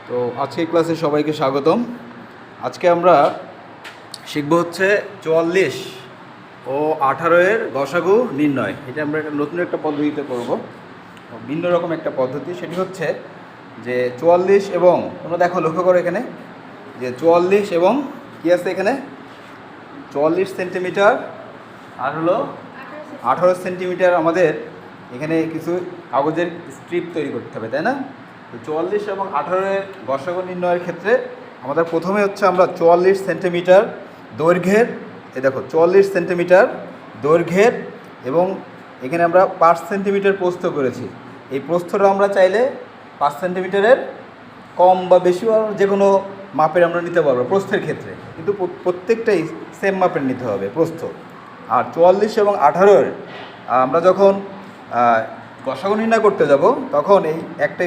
তো আজকের ক্লাসে সবাইকে স্বাগতম। আজকে আমরা শিখব হচ্ছে 44 ও 18 এর গসাগু নির্ণয়। এটা আমরা নতুন একটা পদ্ধতিতে করব, ভিন্ন রকম একটা পদ্ধতি। সেটি হচ্ছে যে 44 এবং তোমরা দেখো, লক্ষ্য করো এখানে যে 44 এবং কী আছে এখানে 44 সেন্টিমিটার আর হলো 18 সেন্টিমিটার। আমাদের এখানে কিছু কাগজের স্ট্রিপ তৈরি করতে হবে, তাই না? তো 44 এবং 18 এর গসাগু নির্ণয়ের ক্ষেত্রে আমাদের প্রথমে হচ্ছে আমরা 44 সেন্টিমিটার দৈর্ঘ্যের, এই দেখো 44 সেন্টিমিটার দৈর্ঘ্যের এবং এখানে আমরা 5 সেন্টিমিটার প্রস্থ করেছি। এই প্রস্থটা আমরা চাইলে 5 সেন্টিমিটারের কম বা বেশি যে কোনো মাপের আমরা নিতে পারবো প্রস্থের ক্ষেত্রে, কিন্তু প্রত্যেকটাই সেম মাপের নিতে হবে প্রস্থ। আর 44 এবং 18 আমরা যখন গসাগু নির্ণয় করতে যাব তখন এই একটা